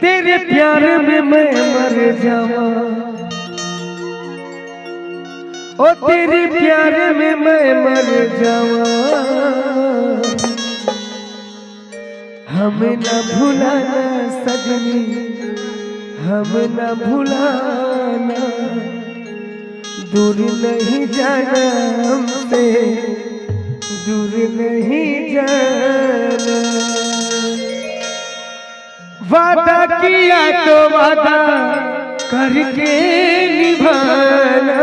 तेरे प्यार में मैं मर जावा, ओ तेरे प्यार में मैं मर जावा। हमें न भुलाना सजनी, हमें न भुलाना, दूर नहीं जाना हमसे, दूर नहीं जाना। वादा किया तो वादा करके निभाना,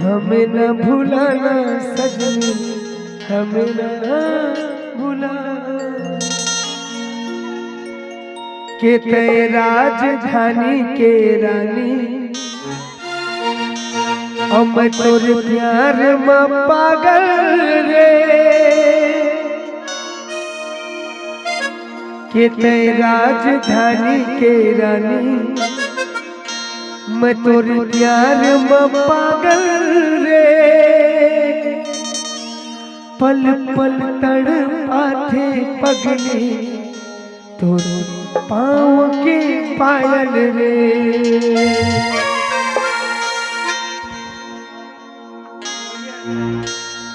हमें न भुलाना सजनी, हमें न भुलाना। के तय राजधानी के रानी, और मैं तोरे प्यार में पागल रे। के तय राजधानी के रानी, मैं तोरे प्यार में पागल रे। पल पल तड़पाथे पगली, तोरे पाँव के पायल रे।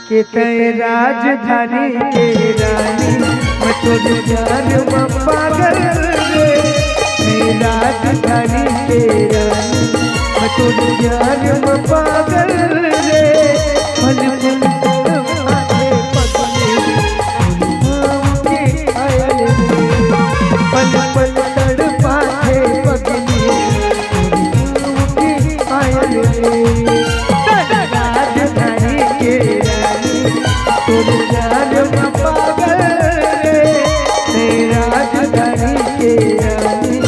के तय राजधानी के रानी, मैं तोरे प्यार में पागल रे। राजधानी के रानी, मैं तोरे प्यार में पागल रे। पल पल तड़पाथे पगली, पाँव के पायल रे। पल पल तड़पाथे पगली, पाँव के पायल रे। राजधानी के तोरे प्यार में पागल रे। तेरा राजधानी के रानी,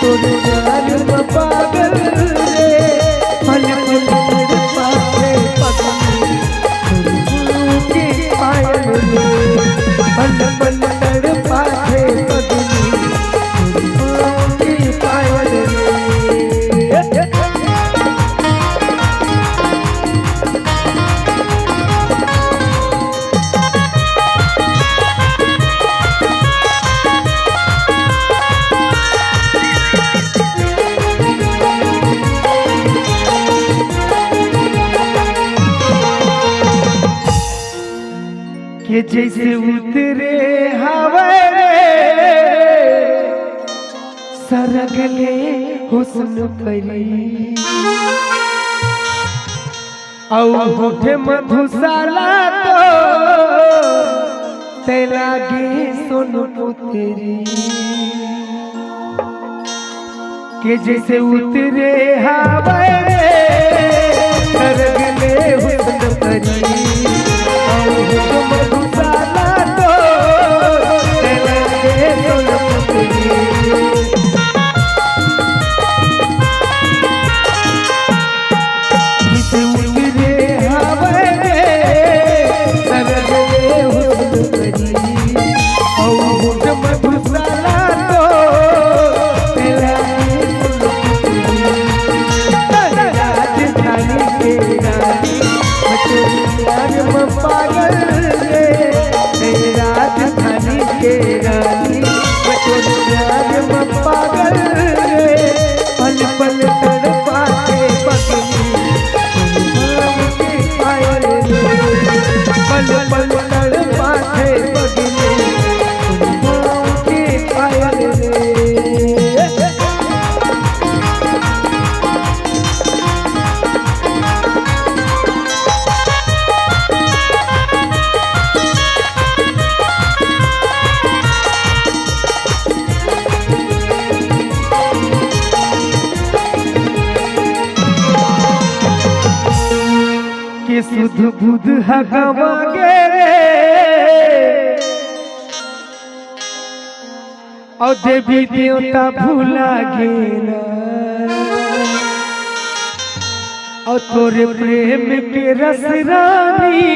तोरे प्यार में पागल रे। पल पल तड़पाथे पगली, पाँव के पायल रे। पल पल तड़पाथे पगली, पाँव के पायल रे। के जैसे उतरे हवा सरगले हुस्न परी, और होठे मधुशाला तो ते लागे सोनू तेरी। के जैसे उतरे हवा सरगले हुस्न परी, मधुशाला तो ते लागे सोनू तेरी। पागल रे, राजधानी के रानी, मैं तोरे प्यार में पागल रे। पल पल तड़पाथे पगली, पाँव के पायल रे। पल पल तड़पाथे पगली, पाँव के पायल रे। के सुध बुध हगवा गे और देवी देवता भूला गेला, और तोरे प्रेम के रस रानी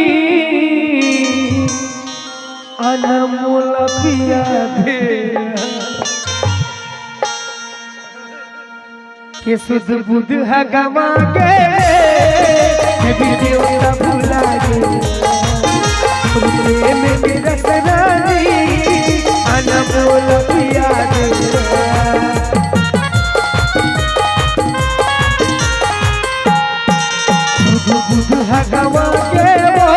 अनमोल पिया दे। के सुध बुध हगवा गे देवता भुला गे, प्रेम के रस रानी दौलतिया बुध हगवा के वो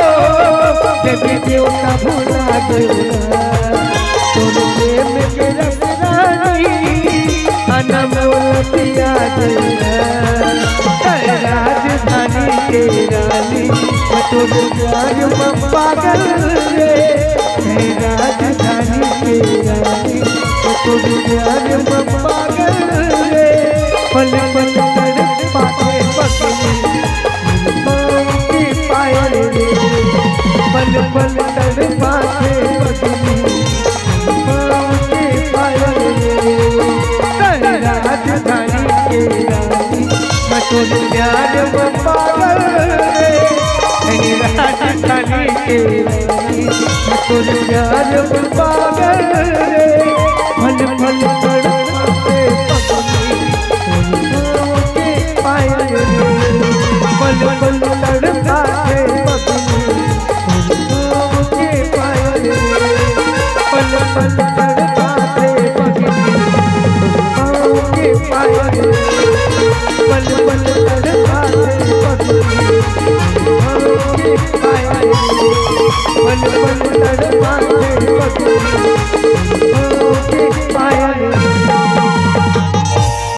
देवी देवता भुला गया तोर प्रेम के रस रानी अनमोलतिया राजधानी के रानी तोर प्यार में पागल रे राजधानी के रानी तोर प्यार में पागल रे पल पल तड़पाते पगली की पायल रे पल पल तड़पाते पगली की पायल रे राजधानी के रानी तोर प्यार में पागल रे राजधानी के रानी तोर प्यार में पागल रे पल पल तड़पाते पगली की पायल रे पल पल तड़पाते पगली की पायल रे पल पल